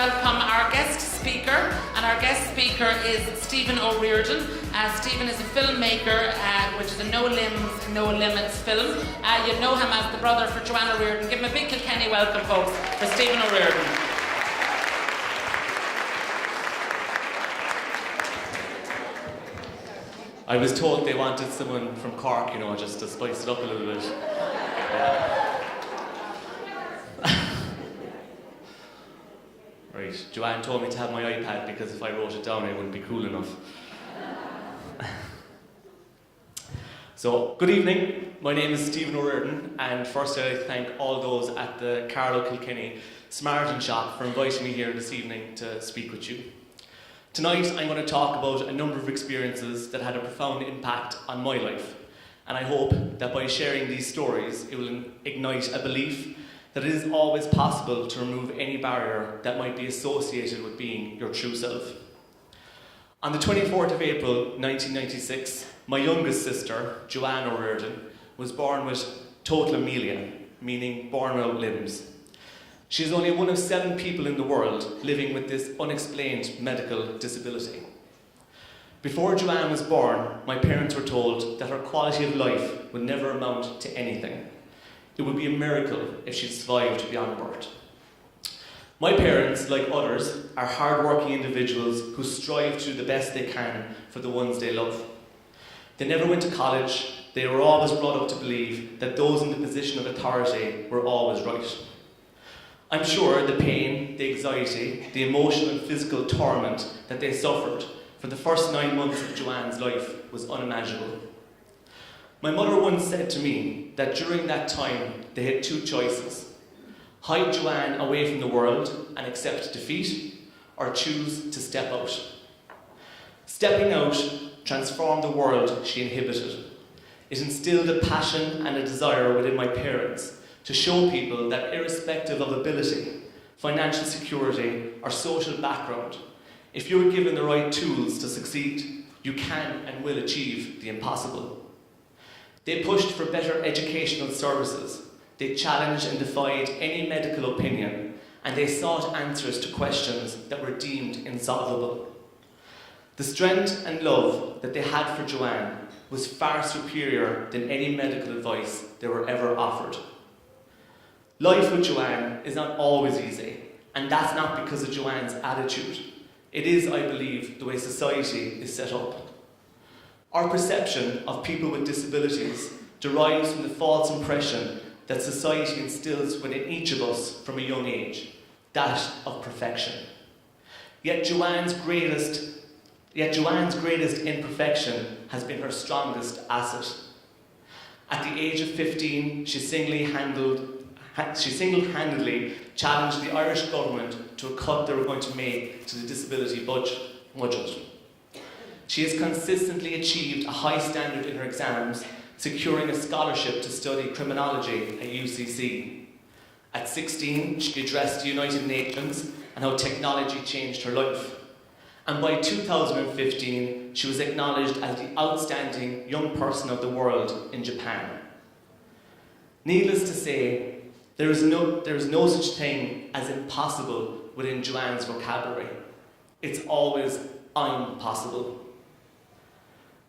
welcome our guest speaker, and our guest speaker is Stephen O Riordan. Stephen is a filmmaker, which is a No Limbs, No Limits film. You know him as the brother for Joanne O'Riordan. Give him a big Kilkenny welcome, folks, for Stephen O Riordan. I was told they wanted someone from Cork, just to spice it up a little bit. Right, Joanne told me to have my iPad because if I wrote it down, it wouldn't be cool enough. So, good evening. My name is Stephen O'Riordan, and first I'd like to thank all those at the Carlow Kilkenny Samaritans shop for inviting me here this evening to speak with you. Tonight I'm going to talk about a number of experiences that had a profound impact on my life, and I hope that by sharing these stories it will ignite a belief that it is always possible to remove any barrier that might be associated with being your true self. On the 24th of April 1996, my youngest sister, Joanne O'Riordan, was born with total amelia, meaning born without limbs. She is only one of 7 people in the world living with this unexplained medical disability. Before Joanne was born, my parents were told that her quality of life would never amount to anything. It would be a miracle if she survived beyond birth. My parents, like others, are hard-working individuals who strive to do the best they can for the ones they love. They never went to college. They were always brought up to believe that those in the position of authority were always right. I'm sure the pain, the anxiety, the emotional and physical torment that they suffered for the first 9 months of Joanne's life was unimaginable. My mother once said to me that during that time they had 2 choices: hide Joanne away from the world and accept defeat, or choose to step out. Stepping out transformed the world she inhabited. It instilled a passion and a desire within my parents to show people that irrespective of ability, financial security, or social background, if you are given the right tools to succeed, you can and will achieve the impossible. They pushed for better educational services. They challenged and defied any medical opinion, and they sought answers to questions that were deemed insolvable. The strength and love that they had for Joanne was far superior than any medical advice they were ever offered. Life with Joanne is not always easy, and that's not because of Joanne's attitude. It is, I believe, the way society is set up. Our perception of people with disabilities derives from the false impression that society instills within each of us from a young age, that of perfection. Yet Joanne's greatest imperfection has been her strongest asset. At the age of 15, she single-handedly challenged the Irish government to a cut they were going to make to the disability budget. She has consistently achieved a high standard in her exams, securing a scholarship to study criminology at UCC. At 16, she addressed the United Nations and how technology changed her life. And by 2015, she was acknowledged as the outstanding young person of the world in Japan. Needless to say, there is no such thing as impossible within Joanne's vocabulary. It's always I'm possible.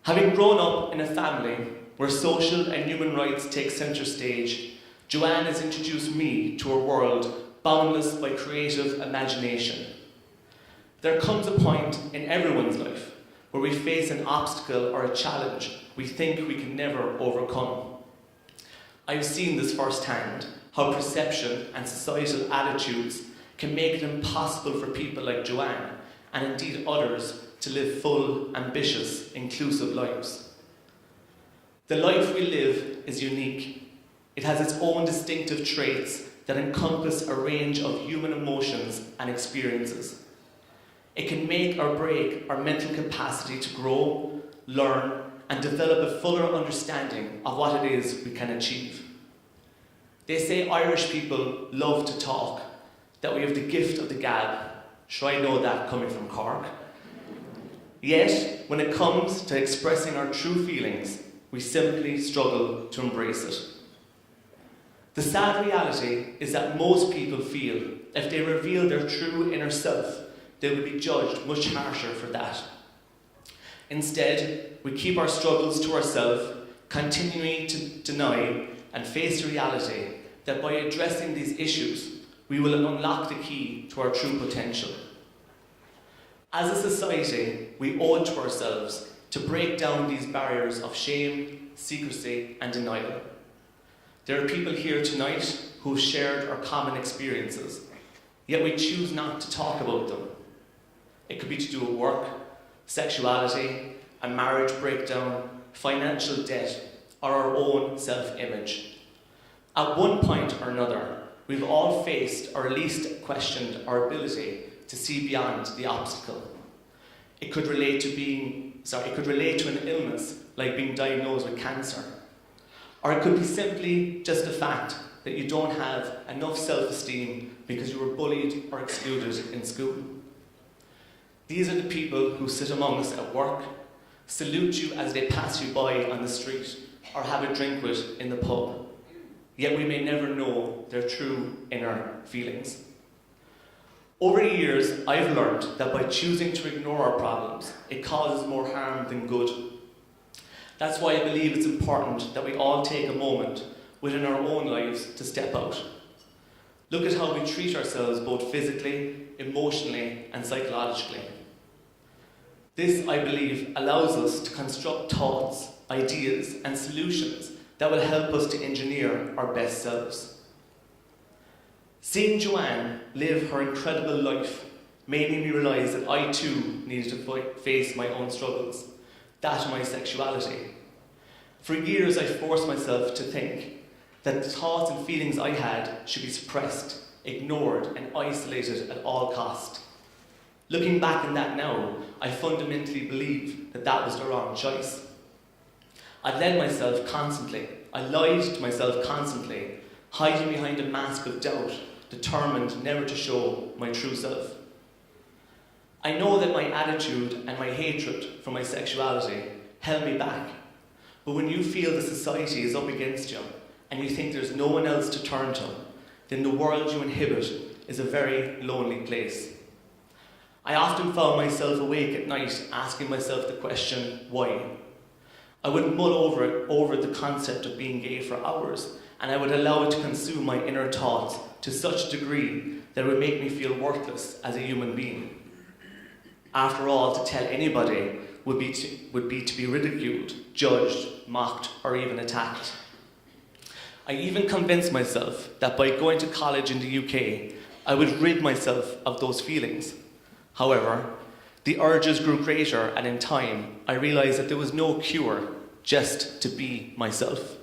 Having grown up in a family where social and human rights take centre stage, Joanne has introduced me to a world boundless by creative imagination. There comes a point in everyone's life where we face an obstacle or a challenge we think we can never overcome. I've seen this firsthand, how perception and societal attitudes can make it impossible for people like Joanne, and indeed others, to live full, ambitious, inclusive lives. The life we live is unique. It has its own distinctive traits that encompass a range of human emotions and experiences. It can make or break our mental capacity to grow, learn, and develop a fuller understanding of what it is we can achieve. They say Irish people love to talk, that we have the gift of the gab. Sure, I know that coming from Cork. Yet, when it comes to expressing our true feelings, we simply struggle to embrace it. The sad reality is that most people feel if they reveal their true inner self, they will be judged much harsher for that. Instead, we keep our struggles to ourselves, continuing to deny and face the reality that by addressing these issues, we will unlock the key to our true potential. As a society, we owe it to ourselves to break down these barriers of shame, secrecy, and denial. There are people here tonight who have shared our common experiences, yet we choose not to talk about them. It could be to do with work, sexuality, a marriage breakdown, financial debt, or our own self-image. At one point or another, we've all faced or at least questioned our ability to see beyond the obstacle. It could relate to an illness like being diagnosed with cancer. Or it could be simply just the fact that you don't have enough self-esteem because you were bullied or excluded in school. These are the people who sit among us at work, salute you as they pass you by on the street, or have a drink with in the pub. Yet we may never know their true inner feelings. Over the years, I've learned that by choosing to ignore our problems, it causes more harm than good. That's why I believe it's important that we all take a moment within our own lives to step out. Look at how we treat ourselves both physically, emotionally, and psychologically. This, I believe, allows us to construct thoughts, ideas, and solutions that will help us to engineer our best selves. Seeing Joanne live her incredible life made me realise that I too needed to face my own struggles, that of my sexuality. For years I forced myself to think that the thoughts and feelings I had should be suppressed, ignored, and isolated at all cost. Looking back on that now, I fundamentally believe that that was the wrong choice. I led myself constantly, I lied to myself constantly, hiding behind a mask of doubt, determined never to show my true self. I know that my attitude and my hatred for my sexuality held me back, but when you feel the society is up against you and you think there's no one else to turn to, then the world you inhabit is a very lonely place. I often found myself awake at night asking myself the question, why? I would mull over the concept of being gay for hours, and I would allow it to consume my inner thoughts to such a degree that it would make me feel worthless as a human being. After all, to tell anybody would be to be ridiculed, judged, mocked, or even attacked. I even convinced myself that by going to college in the UK, I would rid myself of those feelings. However, the urges grew greater, and in time, I realised that there was no cure, just to be myself.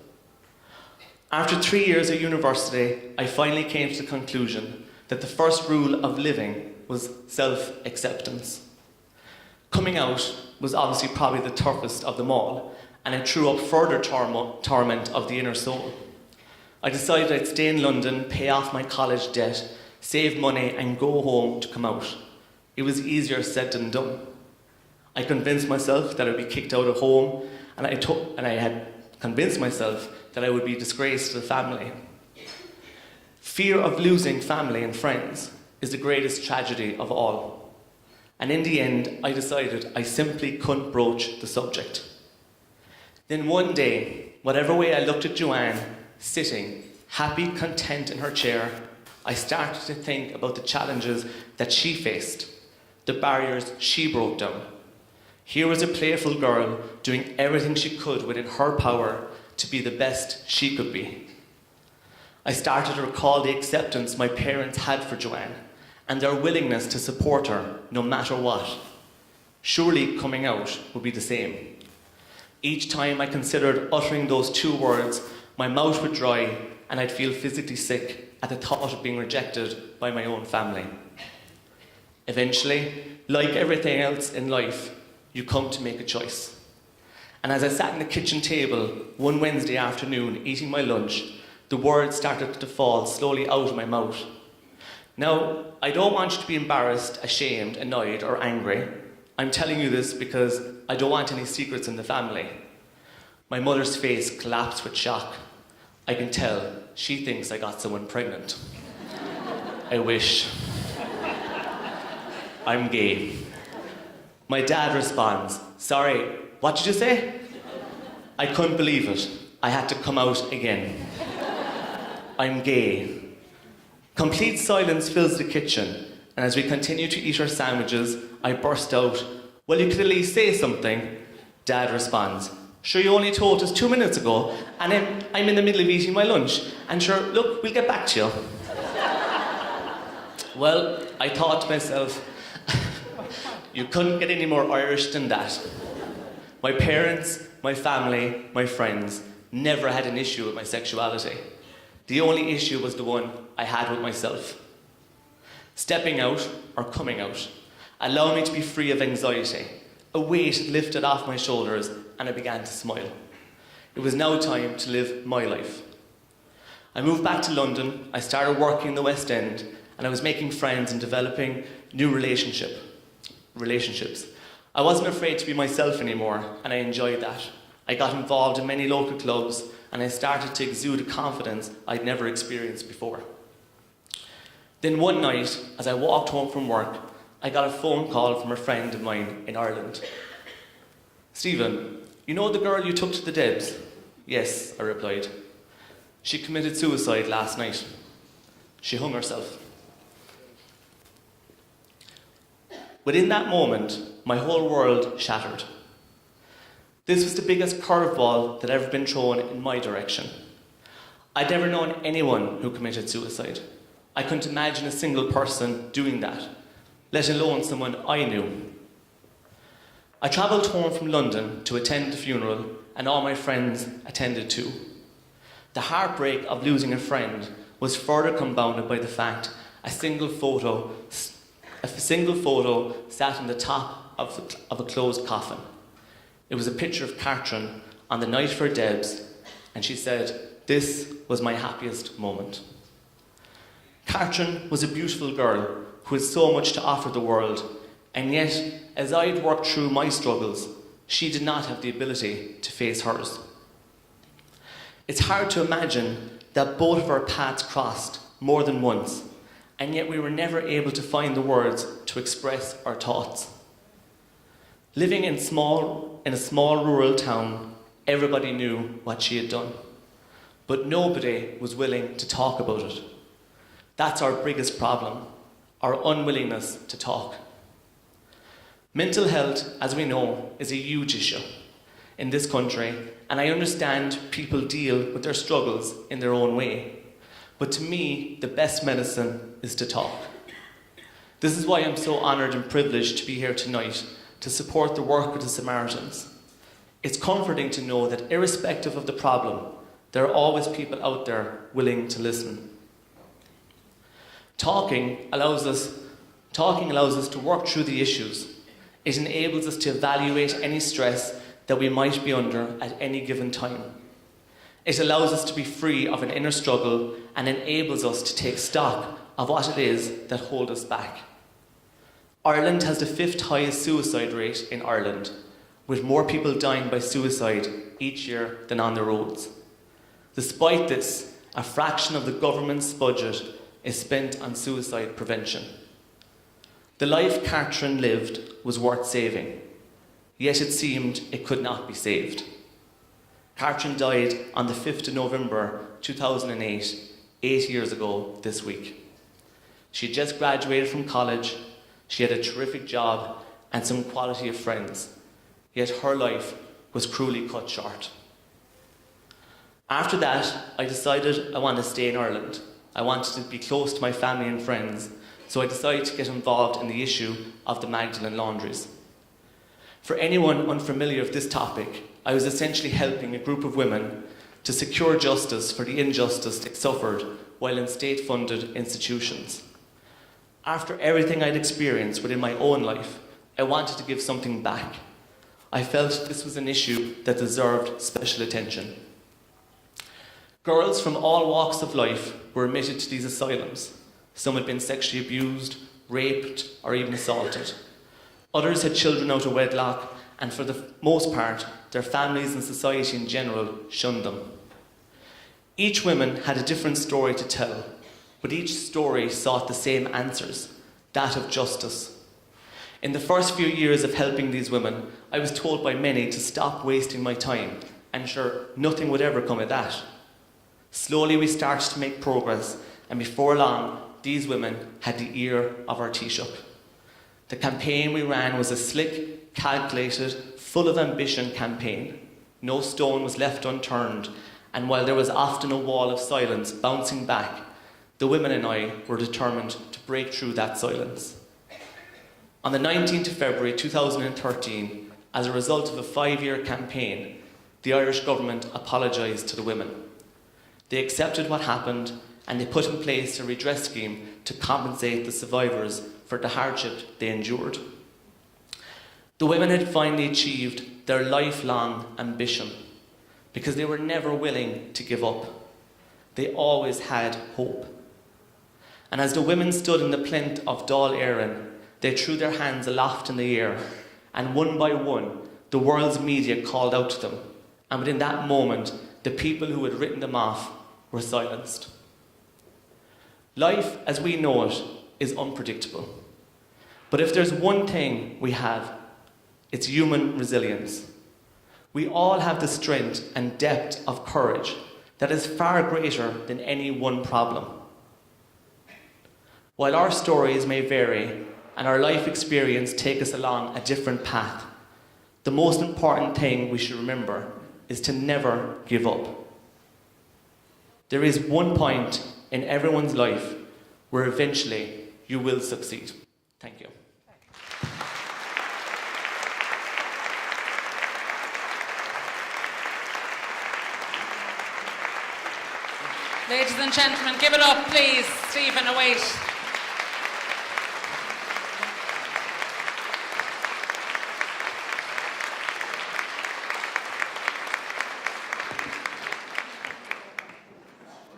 After 3 years at university, I finally came to the conclusion that the first rule of living was self-acceptance. Coming out was obviously probably the toughest of them all, and it threw up further torment of the inner soul. I decided I'd stay in London, pay off my college debt, save money, and go home to come out. It was easier said than done. I convinced myself that I'd be kicked out of home, and I had convinced myself that I would be disgraced to the family. Fear of losing family and friends is the greatest tragedy of all. And in the end, I decided I simply couldn't broach the subject. Then one day, whatever way I looked at Joanne, sitting, happy, content in her chair, I started to think about the challenges that she faced, the barriers she broke down. Here was a playful girl doing everything she could within her power to be the best she could be. I started to recall the acceptance my parents had for Joanne and their willingness to support her no matter what. Surely coming out would be the same. Each time I considered uttering those 2 words, my mouth would dry and I'd feel physically sick at the thought of being rejected by my own family. Eventually, like everything else in life, you come to make a choice. And as I sat in the kitchen table one Wednesday afternoon eating my lunch, the words started to fall slowly out of my mouth. Now, I don't want you to be embarrassed, ashamed, annoyed, or angry. I'm telling you this because I don't want any secrets in the family. My mother's face collapsed with shock. I can tell she thinks I got someone pregnant. I wish. I'm gay. My dad responds, sorry, what did you say? I couldn't believe it. I had to come out again. I'm gay. Complete silence fills the kitchen, and as we continue to eat our sandwiches, I burst out, well, you could at least say something. Dad responds, sure, you only told us 2 minutes ago, and I'm in the middle of eating my lunch, and sure, look, we'll get back to you. Well, I thought to myself, you couldn't get any more Irish than that. My parents, my family, my friends never had an issue with my sexuality. The only issue was the one I had with myself. Stepping out, or coming out, allowed me to be free of anxiety. A weight lifted off my shoulders and I began to smile. It was now time to live my life. I moved back to London, I started working in the West End, and I was making friends and developing new relationships. I wasn't afraid to be myself anymore, and I enjoyed that. I got involved in many local clubs, and I started to exude a confidence I'd never experienced before. Then one night, as I walked home from work, I got a phone call from a friend of mine in Ireland. Stephen, you know the girl you took to the Debs? Yes, I replied. She committed suicide last night. She hung herself. Within that moment, my whole world shattered. This was the biggest curveball that had ever been thrown in my direction. I'd never known anyone who committed suicide. I couldn't imagine a single person doing that, let alone someone I knew. I travelled home from London to attend the funeral, and all my friends attended too. The heartbreak of losing a friend was further compounded by the fact a single photo sat on the top of a closed coffin. It was a picture of Catherine on the night of her Debs, and she said, "This was my happiest moment." Catherine was a beautiful girl who had so much to offer the world, and yet, as I had worked through my struggles, she did not have the ability to face hers. It's hard to imagine that both of our paths crossed more than once, and yet we were never able to find the words to express our thoughts. Living in a small rural town, everybody knew what she had done, but nobody was willing to talk about it. That's our biggest problem, our unwillingness to talk. Mental health, as we know, is a huge issue in this country, and I understand people deal with their struggles in their own way. But to me, the best medicine is to talk. This is why I'm so honoured and privileged to be here tonight to support the work of the Samaritans. It's comforting to know that irrespective of the problem, there are always people out there willing to listen. Talking allows us to work through the issues. It enables us to evaluate any stress that we might be under at any given time. It allows us to be free of an inner struggle and enables us to take stock of what it is that holds us back. Ireland has the 5th highest suicide rate in Ireland, with more people dying by suicide each year than on the roads. Despite this, a fraction of the government's budget is spent on suicide prevention. The life Catherine lived was worth saving, yet it seemed it could not be saved. Catherine died on the 5th of November 2008, 8 years ago this week. She had just graduated from college, she had a terrific job and some quality of friends, yet her life was cruelly cut short. After that, I decided I wanted to stay in Ireland. I wanted to be close to my family and friends, so I decided to get involved in the issue of the Magdalene laundries. For anyone unfamiliar with this topic, I was essentially helping a group of women to secure justice for the injustice they suffered while in state-funded institutions. After everything I'd experienced within my own life, I wanted to give something back. I felt this was an issue that deserved special attention. Girls from all walks of life were admitted to these asylums. Some had been sexually abused, raped, or even assaulted. Others had children out of wedlock, and for the most part, their families and society in general shunned them. Each woman had a different story to tell, but each story sought the same answers, that of justice. In the first few years of helping these women, I was told by many to stop wasting my time, and sure, nothing would ever come of that. Slowly we started to make progress, and before long, these women had the ear of our Taoiseach. The campaign we ran was a slick, calculated, full of ambition campaign. No stone was left unturned, and while there was often a wall of silence bouncing back, the women and I were determined to break through that silence. On the 19th of February 2013, as a result of a 5-year campaign, the Irish government apologised to the women. They accepted what happened, and they put in place a redress scheme to compensate the survivors for the hardship they endured. The women had finally achieved their lifelong ambition because they were never willing to give up. They always had hope. And as the women stood in the plinth of Dáil Éireann, they threw their hands aloft in the air, and one by one, the world's media called out to them. And within that moment, the people who had written them off were silenced. Life, as we know it, is unpredictable. But if there's one thing we have, it's human resilience. We all have the strength and depth of courage that is far greater than any one problem. While our stories may vary and our life experience take us along a different path, the most important thing we should remember is to never give up. There is one point in everyone's life where eventually you will succeed. Thank you. Ladies and gentlemen, give it up, please. Stephen, await.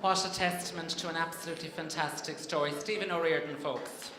What a testament to an absolutely fantastic story. Stephen O Riordan, folks.